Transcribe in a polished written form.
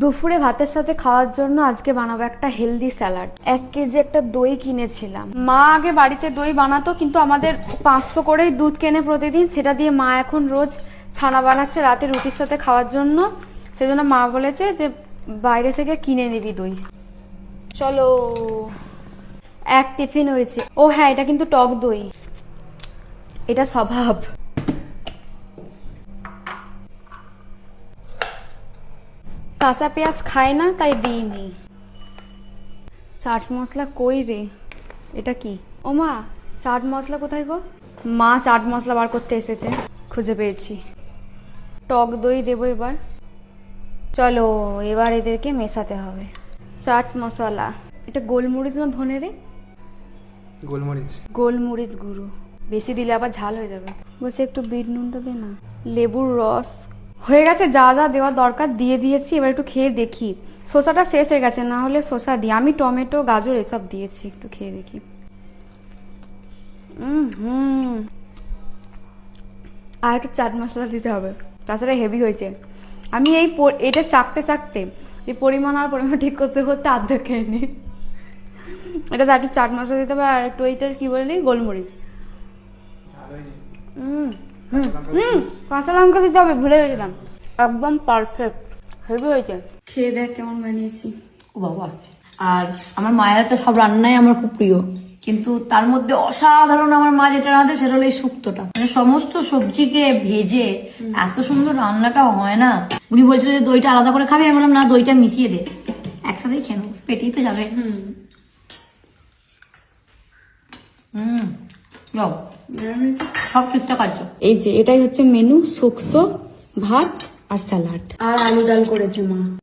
দুপুরে ভাতের সাথে খাওয়ার জন্য আজকে বানাবো একটা হেলদি স্যালাড। 1 কেজি একটা দই কিনেছিলাম। মা আগে বাড়িতে দই বানাতো, কিন্তু আমাদের 500 করেই দুধ কেনে প্রতিদিন, সেটা দিয়ে মা এখন রোজ ছানা বানাচ্ছে রাতে রুটির সাথে খাওয়ার জন্য। সেজন্য মা বলেছে যে বাইরে থেকে কিনে নিবি দই। চলো, 1 টিফিন হয়েছে। ও হ্যাঁ, এটা কিন্তু টক দই, এটা স্বভাব। কাঁচা পেঁয়াজ খায় না তাই দিইনি। চাট মশলা কই রে? এটা কি? ও মা, চাট মশলা কোথায় গো? মা চাট মশলা বার করতে এসেছে, খুঁজে পেয়েছি। টক দই দেবো এবার। চলো এবার এদেরকে মেশাতে হবে। চাট মশলা, এটা গোলমরিচ না ধনে রে? গোলমরিচ। গোলমরিচ গুঁড়ো বেশি দিলে আবার ঝাল হয়ে যাবে। বলছি একটু বিট নুনটা দে না। লেবুর রস হয়ে গেছে, যা যা দেওয়ার দরকার দিয়ে দিয়েছি। এবার একটু খেয়ে দেখি। শসাটা শেষ হয়ে গেছে, না হলে শসা দিই। আমি টমেটো গাজর এসব দিয়েছি, একটু খেয়ে দেখি। আর একটু চাট মশলা দিতে হবে, তাছাড়া হেভি হয়েছে। আমি এটা চাকতে চাকতে এই পরিমাণ আর পরিমাণ ঠিক করতে করতে আর্ধেক খেয়ে নিই। এটা একটু চাট মশলা দিতে হবে, আর একটু এইটার কি বললি, গোলমরিচ। কাঁচা লঙ্কা দিতে হবে, ভুলে গেছিলাম। একদম পারফেক্ট, হেভি হয়েছে। খেয়ে দেখ কেমন বানিয়েছি। ও বাবা, আর আমার মায়ের হাতে সব রান্নাই আমার খুব প্রিয়, কিন্তু তার মধ্যে অসাধারণ আমার মা যেটা রাঁধে সেটা হলো এই শুক্তোটা। মানে সমস্ত সবজিকে ভেজে এত সুন্দর রান্নাটা হয় না। উনি বলছিল যে দইটা আলাদা করে খাবে, আমি বললাম না, দইটা মিশিয়ে দে, একসাথেই খেয়ে নেবো, পেটেই তো যাবে। যাও, সব ঠিকঠাক আছে। এই যে এটাই হচ্ছে মেনু, শুক্তো, ভাত আর স্যালাড। আর আলু ডাল করেছে মা।